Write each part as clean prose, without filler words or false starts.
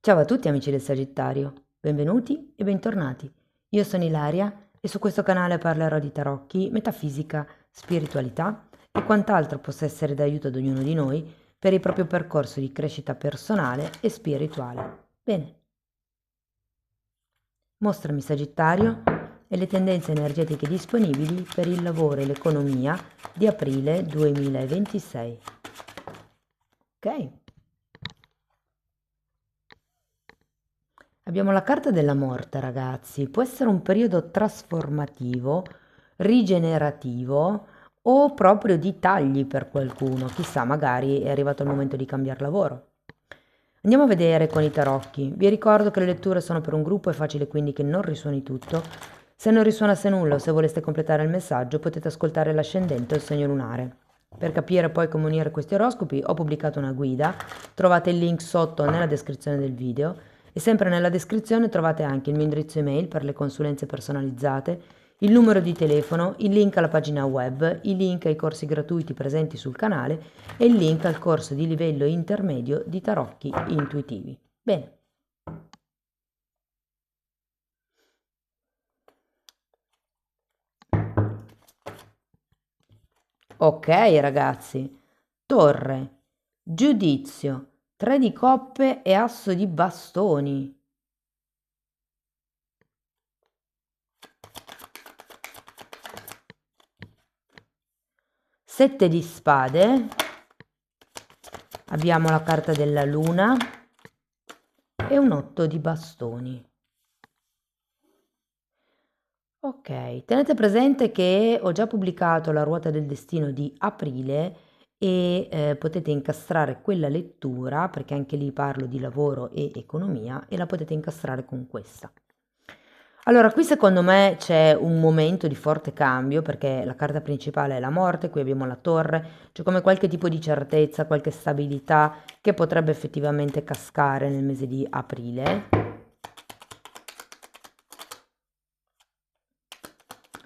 Ciao a tutti amici del Sagittario, benvenuti e bentornati. Io sono Ilaria e su questo canale parlerò di tarocchi, metafisica, spiritualità e quant'altro possa essere d'aiuto ad ognuno di noi per il proprio percorso di crescita personale e spirituale. Bene, mostrami Sagittario e le tendenze energetiche disponibili per il lavoro e l'economia di aprile 2026. Ok? Abbiamo la carta della morte, ragazzi. Può essere un periodo trasformativo, rigenerativo o proprio di tagli per qualcuno. Chissà, magari è arrivato il momento di cambiare lavoro. Andiamo a vedere con i tarocchi. Vi ricordo che le letture sono per un gruppo, è facile quindi che non risuoni tutto. Se non risuonasse nulla o se voleste completare il messaggio, potete ascoltare l'ascendente o il segno lunare. Per capire poi come unire questi oroscopi ho pubblicato una guida, trovate il link sotto nella descrizione del video e sempre nella descrizione trovate anche il mio indirizzo email per le consulenze personalizzate, il numero di telefono, il link alla pagina web, i link ai corsi gratuiti presenti sul canale e il link al corso di livello intermedio di tarocchi intuitivi. Bene. Ok ragazzi, torre, giudizio, 3 di coppe e asso di bastoni. Sette di spade, abbiamo la carta della luna e un 8 di bastoni. Ok, tenete presente che ho già pubblicato la ruota del destino di aprile e potete incastrare quella lettura, perché anche lì parlo di lavoro e economia, e la potete incastrare con questa. Allora, qui secondo me c'è un momento di forte cambio, perché la carta principale è la morte, qui abbiamo la torre, c'è come qualche tipo di certezza, qualche stabilità che potrebbe effettivamente cascare nel mese di aprile.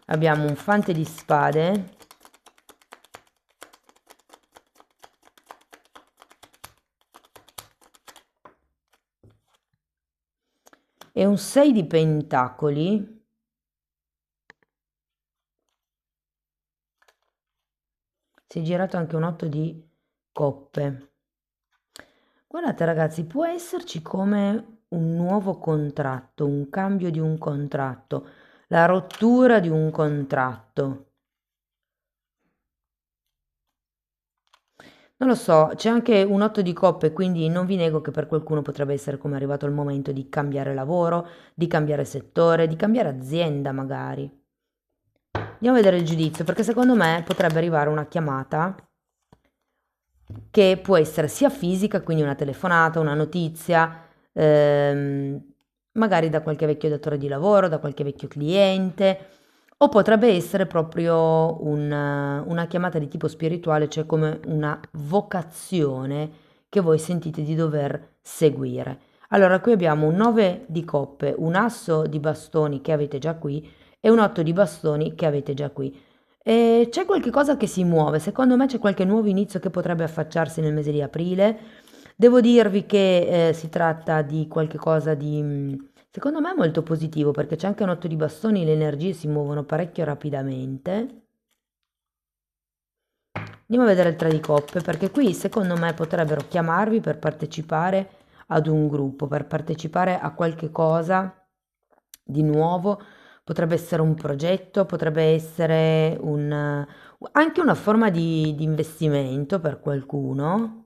Abbiamo un fante di spade e un 6 di pentacoli si è girato anche un 8 di coppe. Guardate ragazzi, può esserci come un nuovo contratto, un cambio di un contratto, la rottura di un contratto. Non lo so, c'è anche un 8 di coppe, quindi non vi nego che per qualcuno potrebbe essere come arrivato il momento di cambiare lavoro, di cambiare settore, di cambiare azienda magari. Andiamo a vedere il giudizio, perché secondo me potrebbe arrivare una chiamata che può essere sia fisica, quindi una telefonata, una notizia, magari da qualche vecchio datore di lavoro, da qualche vecchio cliente, o potrebbe essere proprio una chiamata di tipo spirituale, cioè come una vocazione che voi sentite di dover seguire. Allora, qui abbiamo un 9 di coppe, un asso di bastoni che avete già qui e un 8 di bastoni che avete già qui. E c'è qualche cosa che si muove, secondo me c'è qualche nuovo inizio che potrebbe affacciarsi nel mese di aprile. Devo dirvi che si tratta di qualche cosa di, secondo me, molto positivo, perché c'è anche un 8 di bastoni, le energie si muovono parecchio rapidamente. Andiamo a vedere il 3 di coppe, perché qui secondo me potrebbero chiamarvi per partecipare ad un gruppo, per partecipare a qualche cosa di nuovo. Potrebbe essere un progetto, potrebbe essere anche una forma di investimento per qualcuno.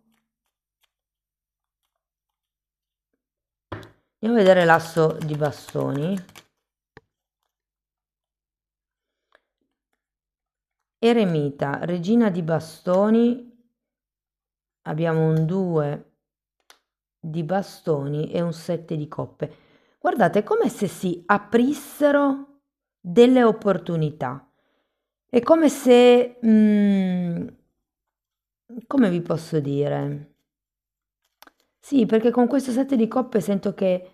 Andiamo a vedere l'asso di bastoni. Eremita, regina di bastoni, abbiamo un 2 di bastoni e un 7 di coppe. Guardate, è come se si aprissero delle opportunità. È come se, come vi posso dire? Sì, perché con questo 7 di coppe sento che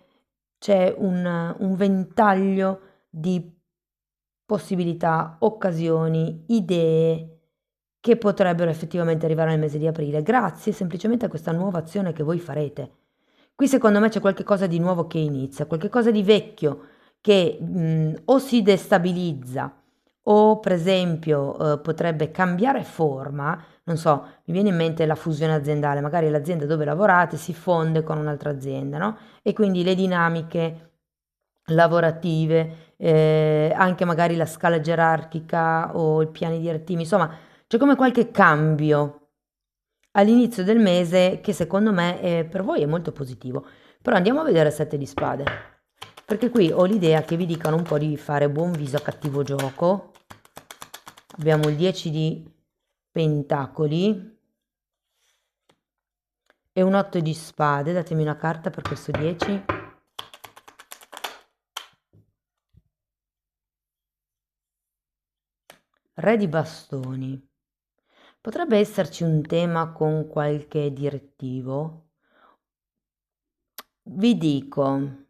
c'è un ventaglio di possibilità, occasioni, idee che potrebbero effettivamente arrivare nel mese di aprile, grazie semplicemente a questa nuova azione che voi farete. Qui secondo me c'è qualche cosa di nuovo che inizia, qualche cosa di vecchio che o si destabilizza o per esempio potrebbe cambiare forma, non so, mi viene in mente la fusione aziendale, magari l'azienda dove lavorate si fonde con un'altra azienda, no? E quindi le dinamiche lavorative, anche magari la scala gerarchica o i piani direttivi, insomma, c'è come qualche cambio all'inizio del mese che secondo me per voi è molto positivo. Però andiamo a vedere 7 di spade, perché qui ho l'idea che vi dicano un po' di fare buon viso a cattivo gioco. Abbiamo il 10 di pentacoli e un 8 di spade. Datemi una carta per questo 10. Re di bastoni. Potrebbe esserci un tema con qualche direttivo. Vi dico,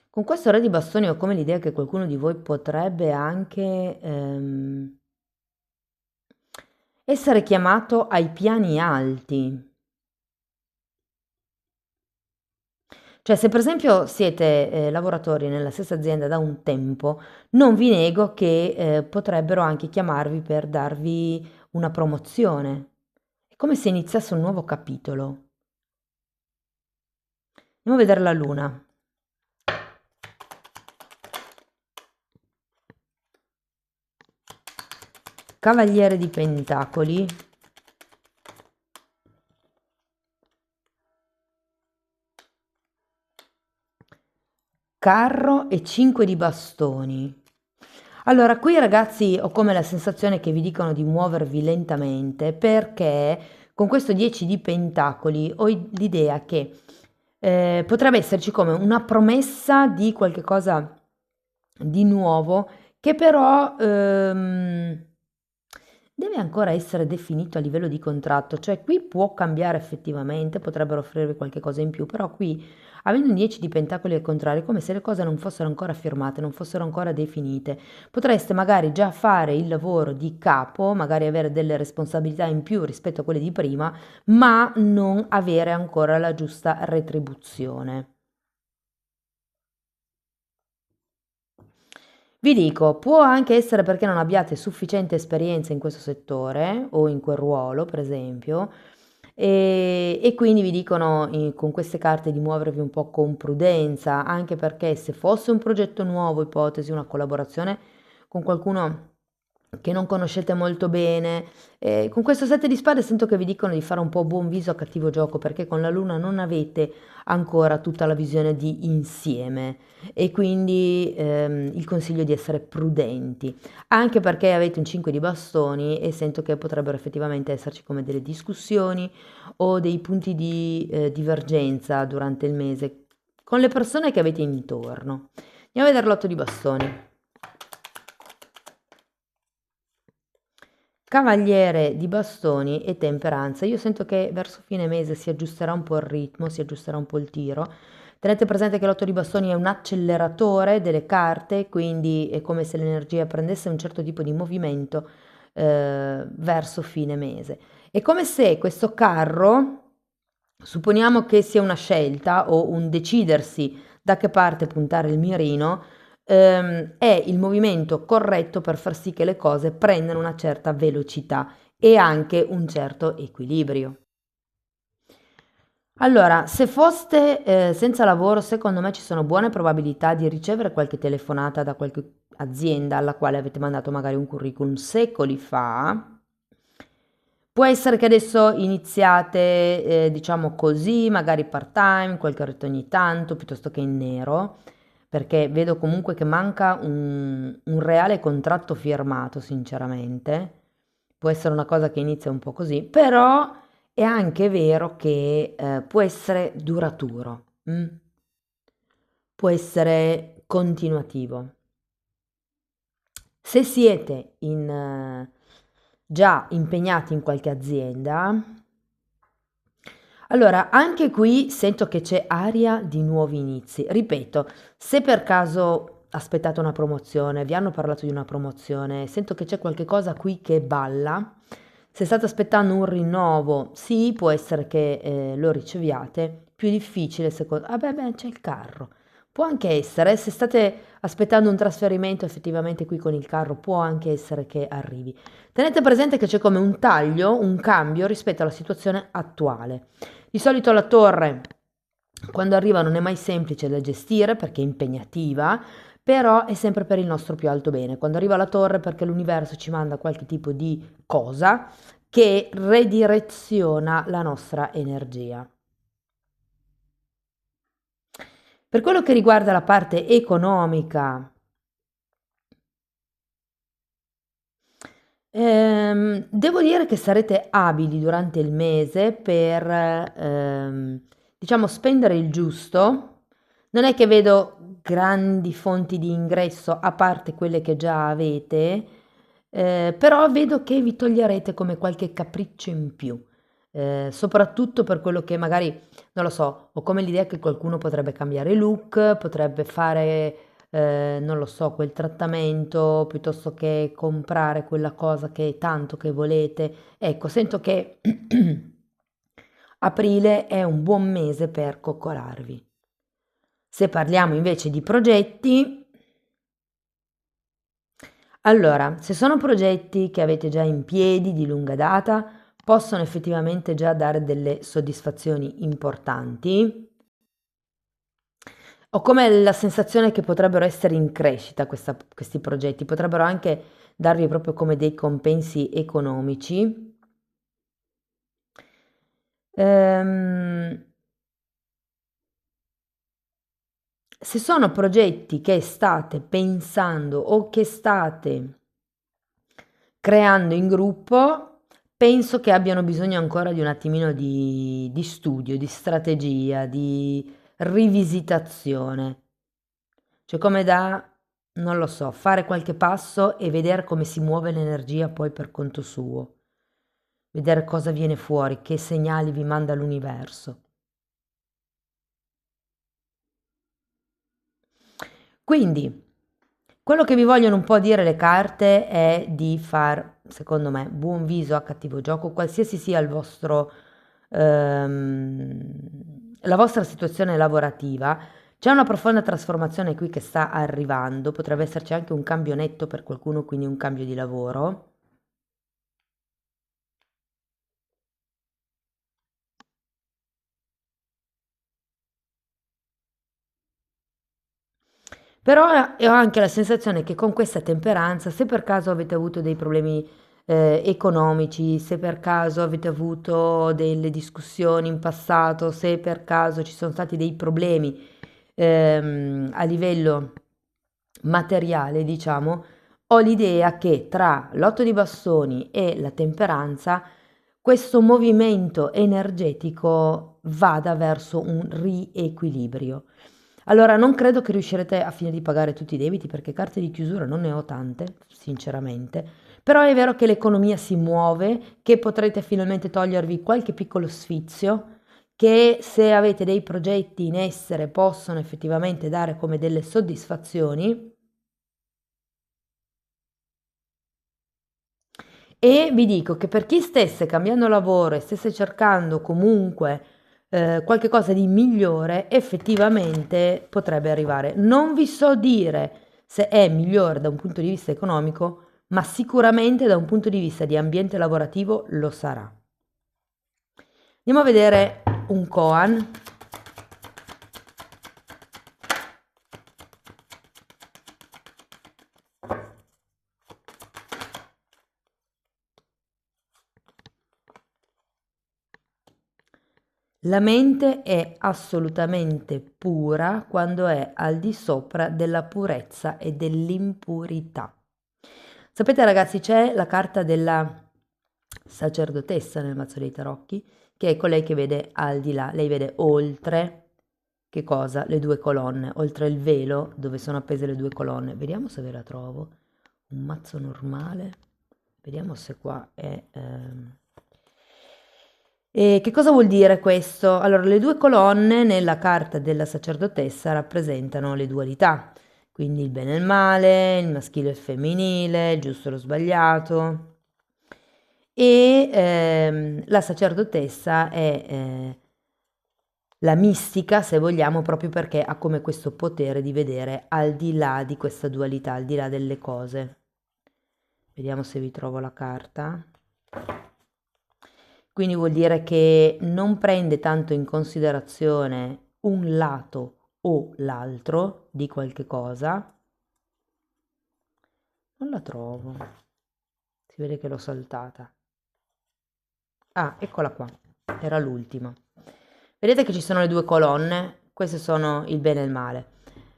con questo re di bastoni ho come l'idea che qualcuno di voi potrebbe anche essere chiamato ai piani alti. Cioè, se per esempio siete lavoratori nella stessa azienda da un tempo, non vi nego che potrebbero anche chiamarvi per darvi una promozione. È come se iniziasse un nuovo capitolo. Andiamo a vedere la luna. Cavaliere di pentacoli. Carro e 5 di bastoni. Allora, qui ragazzi ho come la sensazione che vi dicono di muovervi lentamente perché con questo 10 di pentacoli ho l'idea che potrebbe esserci come una promessa di qualche cosa di nuovo che però deve ancora essere definito a livello di contratto, cioè qui può cambiare effettivamente, potrebbero offrirvi qualche cosa in più, però qui avendo un 10 di pentacoli al contrario è come se le cose non fossero ancora firmate, non fossero ancora definite. Potreste magari già fare il lavoro di capo, magari avere delle responsabilità in più rispetto a quelle di prima, ma non avere ancora la giusta retribuzione. Vi dico, può anche essere perché non abbiate sufficiente esperienza in questo settore o in quel ruolo, per esempio, e quindi vi dicono con queste carte di muovervi un po' con prudenza, anche perché se fosse un progetto nuovo, ipotesi, una collaborazione con qualcuno che non conoscete molto bene, con questo 7 di spade sento che vi dicono di fare un po' buon viso a cattivo gioco, perché con la luna non avete ancora tutta la visione di insieme e quindi il consiglio è di essere prudenti, anche perché avete un 5 di bastoni e sento che potrebbero effettivamente esserci come delle discussioni o dei punti di divergenza durante il mese con le persone che avete intorno. Andiamo a vedere l'8 di bastoni. Cavaliere di bastoni e temperanza. Io sento che verso fine mese si aggiusterà un po' il ritmo, si aggiusterà un po' il tiro. Tenete presente che l'otto di bastoni è un acceleratore delle carte, quindi è come se l'energia prendesse un certo tipo di movimento verso fine mese. È come se questo carro, supponiamo che sia una scelta o un decidersi da che parte puntare il mirino, è il movimento corretto per far sì che le cose prendano una certa velocità e anche un certo equilibrio. Allora, se foste senza lavoro, secondo me ci sono buone probabilità di ricevere qualche telefonata da qualche azienda alla quale avete mandato magari un curriculum secoli fa. Può essere che adesso iniziate, diciamo così, magari part-time, qualche oretta ogni tanto, piuttosto che in nero, perché vedo comunque che manca un reale contratto firmato, sinceramente. Può essere una cosa che inizia un po' così, però è anche vero che può essere duraturo, può essere continuativo. Se siete già impegnati in qualche azienda, allora anche qui sento che c'è aria di nuovi inizi. Ripeto, se per caso aspettate una promozione, vi hanno parlato di una promozione, sento che c'è qualche cosa qui che balla. Se state aspettando un rinnovo, sì, può essere che lo riceviate, più difficile secondo... Ah beh, c'è il carro. Può anche essere, se state aspettando un trasferimento effettivamente qui con il carro, può anche essere che arrivi. Tenete presente che c'è come un taglio, un cambio rispetto alla situazione attuale. Di solito la torre, quando arriva, non è mai semplice da gestire perché è impegnativa, però è sempre per il nostro più alto bene. Quando arriva la torre perché l'universo ci manda qualche tipo di cosa che redireziona la nostra energia. Per quello che riguarda la parte economica, devo dire che sarete abili durante il mese per, diciamo, spendere il giusto. Non è che vedo grandi fonti di ingresso, a parte quelle che già avete, però vedo che vi toglierete come qualche capriccio in più, soprattutto per quello che magari, non lo so, ho come l'idea che qualcuno potrebbe cambiare look, potrebbe fare non lo so, quel trattamento piuttosto che comprare quella cosa che è tanto che volete. Ecco, sento che aprile è un buon mese per coccolarvi. Se parliamo invece di progetti, allora, se sono progetti che avete già in piedi di lunga data, possono effettivamente già dare delle soddisfazioni importanti. Ho come la sensazione che potrebbero essere in crescita questi progetti, potrebbero anche darvi proprio come dei compensi economici. Ehm, Se sono progetti che state pensando o che state creando in gruppo, penso che abbiano bisogno ancora di un attimino di studio, di strategia, di rivisitazione. Cioè come da, non lo so, fare qualche passo e vedere come si muove l'energia poi per conto suo. Vedere cosa viene fuori, che segnali vi manda l'universo. Quindi, quello che vi vogliono un po' dire le carte è di far, secondo me, buon viso a cattivo gioco, qualsiasi sia la vostra situazione lavorativa. C'è una profonda trasformazione qui che sta arrivando, potrebbe esserci anche un cambio netto per qualcuno, quindi un cambio di lavoro. Però ho anche la sensazione che con questa temperanza, se per caso avete avuto dei problemi economici, se per caso avete avuto delle discussioni in passato, se per caso ci sono stati dei problemi a livello materiale, diciamo, ho l'idea che tra l'otto di bastoni e la temperanza questo movimento energetico vada verso un riequilibrio. Allora, non credo che riuscirete a fine di pagare tutti i debiti perché carte di chiusura non ne ho tante, sinceramente, però è vero che l'economia si muove, che potrete finalmente togliervi qualche piccolo sfizio, che se avete dei progetti in essere possono effettivamente dare come delle soddisfazioni. E vi dico che per chi stesse cambiando lavoro e stesse cercando comunque qualche cosa di migliore, effettivamente potrebbe arrivare. Non vi so dire se è migliore da un punto di vista economico, ma sicuramente da un punto di vista di ambiente lavorativo lo sarà. Andiamo a vedere un koan. La mente è assolutamente pura quando è al di sopra della purezza e dell'impurità. Sapete ragazzi, c'è la carta della sacerdotessa nel mazzo dei tarocchi, che è colei che vede al di là, lei vede oltre, che cosa? Le due colonne, oltre il velo dove sono appese le due colonne. Vediamo se ve la trovo. Un mazzo normale. Vediamo se qua è... E che cosa vuol dire questo? Allora, le due colonne nella carta della sacerdotessa rappresentano le dualità, quindi il bene e il male, il maschile e il femminile, il giusto e lo sbagliato. e la sacerdotessa è la mistica, se vogliamo, proprio perché ha come questo potere di vedere al di là di questa dualità, al di là delle cose. Vediamo se vi trovo la carta. Quindi vuol dire che non prende tanto in considerazione un lato o l'altro di qualche cosa. Non la trovo. Si vede che l'ho saltata. Ah, eccola qua. Era l'ultima. Vedete che ci sono le due colonne? Queste sono il bene e il male.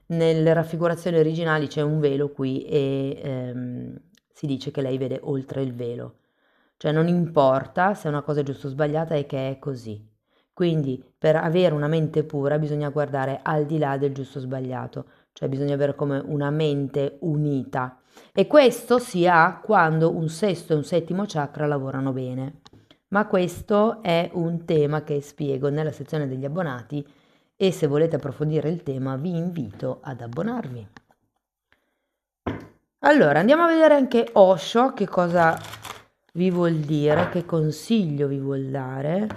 Nelle raffigurazioni originali c'è un velo qui e si dice che lei vede oltre il velo. Cioè non importa se una cosa è giusta o sbagliata, è che è così. Quindi per avere una mente pura bisogna guardare al di là del giusto o sbagliato, cioè bisogna avere come una mente unita. E questo si ha quando un sesto e un settimo chakra lavorano bene. Ma questo è un tema che spiego nella sezione degli abbonati e se volete approfondire il tema vi invito ad abbonarvi. Allora, andiamo a vedere anche Osho, che cosa vi vuol dire, che consiglio vi vuol dare.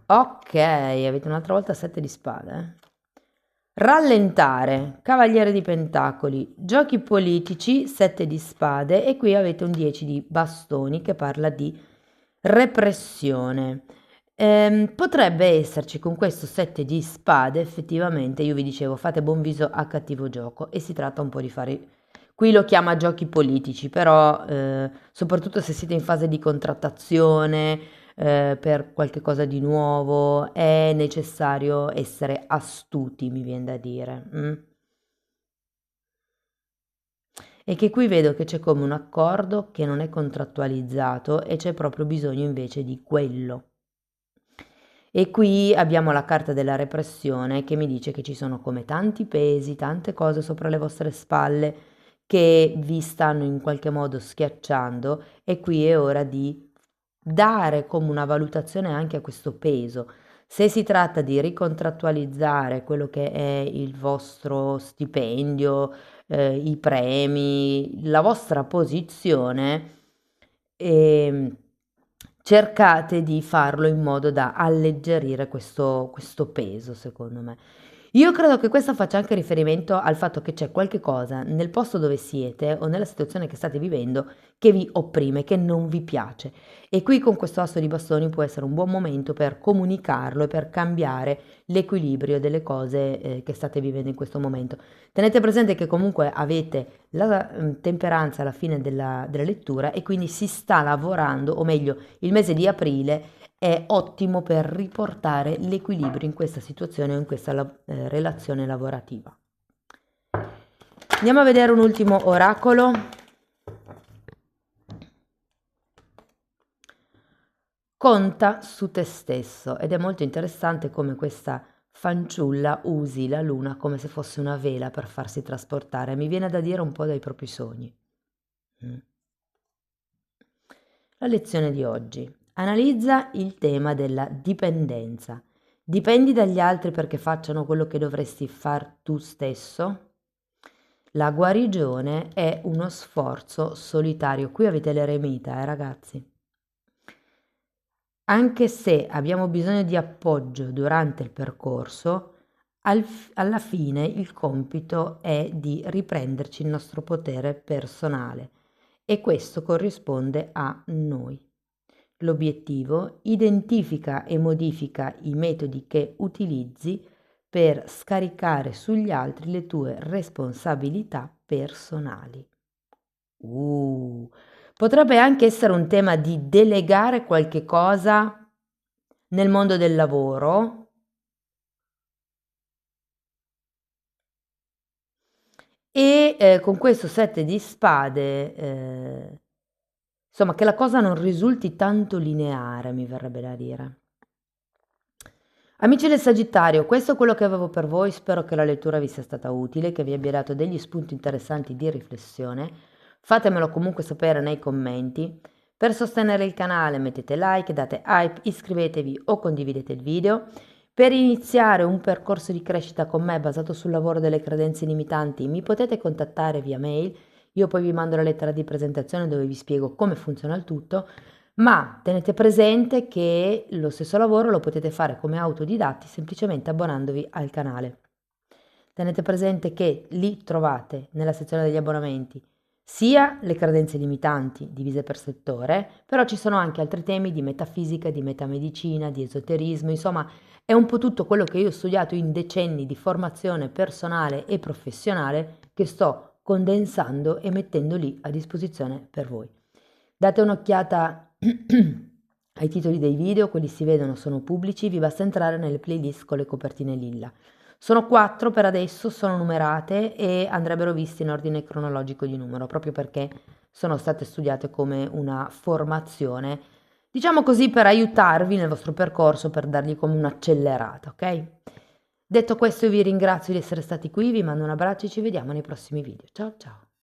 Ok, avete un'altra volta 7 di spade. Rallentare, Cavaliere di Pentacoli, giochi politici, 7 di spade e qui avete un 10 di bastoni che parla di repressione. Potrebbe esserci con questo 7 di spade, effettivamente, io vi dicevo, fate buon viso a cattivo gioco e si tratta un po' di fare. Qui lo chiama giochi politici, però soprattutto se siete in fase di contrattazione per qualche cosa di nuovo, è necessario essere astuti, mi viene da dire. E che qui vedo che c'è come un accordo che non è contrattualizzato e c'è proprio bisogno invece di quello. E qui abbiamo la carta della repressione che mi dice che ci sono come tanti pesi, tante cose sopra le vostre spalle che vi stanno in qualche modo schiacciando e qui è ora di dare come una valutazione anche a questo peso. Se si tratta di ricontrattualizzare quello che è il vostro stipendio, i premi, la vostra posizione, cercate di farlo in modo da alleggerire questo peso, secondo me. Io credo che questo faccia anche riferimento al fatto che c'è qualche cosa nel posto dove siete o nella situazione che state vivendo che vi opprime, che non vi piace. E qui con questo asso di bastoni può essere un buon momento per comunicarlo e per cambiare l'equilibrio delle cose che state vivendo in questo momento. Tenete presente che comunque avete la temperanza alla fine della lettura e quindi si sta lavorando, o meglio, il mese di aprile è ottimo per riportare l'equilibrio in questa situazione o in questa relazione lavorativa. Andiamo a vedere un ultimo oracolo. Conta su te stesso ed è molto interessante come questa fanciulla usi la luna come se fosse una vela per farsi trasportare. Mi viene da dire un po' dai propri sogni. La lezione di oggi. Analizza il tema della dipendenza. Dipendi dagli altri perché facciano quello che dovresti far tu stesso? La guarigione è uno sforzo solitario. Qui avete l'eremita, ragazzi. Anche se abbiamo bisogno di appoggio durante il percorso, alla fine il compito è di riprenderci il nostro potere personale e questo corrisponde a noi. L'obiettivo: identifica e modifica i metodi che utilizzi per scaricare sugli altri le tue responsabilità personali. Potrebbe anche essere un tema di delegare qualche cosa nel mondo del lavoro e con questo 7 di spade, insomma, che la cosa non risulti tanto lineare, mi verrebbe da dire. Amici del Sagittario, questo è quello che avevo per voi, spero che la lettura vi sia stata utile, che vi abbia dato degli spunti interessanti di riflessione. Fatemelo comunque sapere nei commenti. Per sostenere il canale mettete like, date hype, iscrivetevi o condividete il video. Per iniziare un percorso di crescita con me basato sul lavoro delle credenze limitanti, mi potete contattare via mail, io poi vi mando la lettera di presentazione dove vi spiego come funziona il tutto, ma tenete presente che lo stesso lavoro lo potete fare come autodidatti semplicemente abbonandovi al canale. Tenete presente che lì trovate nella sezione degli abbonamenti sia le credenze limitanti divise per settore, però ci sono anche altri temi di metafisica, di metamedicina, di esoterismo, insomma è un po' tutto quello che io ho studiato in decenni di formazione personale e professionale che sto condensando e mettendo lì a disposizione per voi. Date un'occhiata ai titoli dei video, quelli si vedono, sono pubblici, vi basta entrare nelle playlist con le copertine lilla. Sono 4 per adesso, sono numerate e andrebbero viste in ordine cronologico di numero, proprio perché sono state studiate come una formazione, diciamo così, per aiutarvi nel vostro percorso, per dargli come un'accelerata, ok? Detto questo, io vi ringrazio di essere stati qui, vi mando un abbraccio e ci vediamo nei prossimi video. Ciao ciao!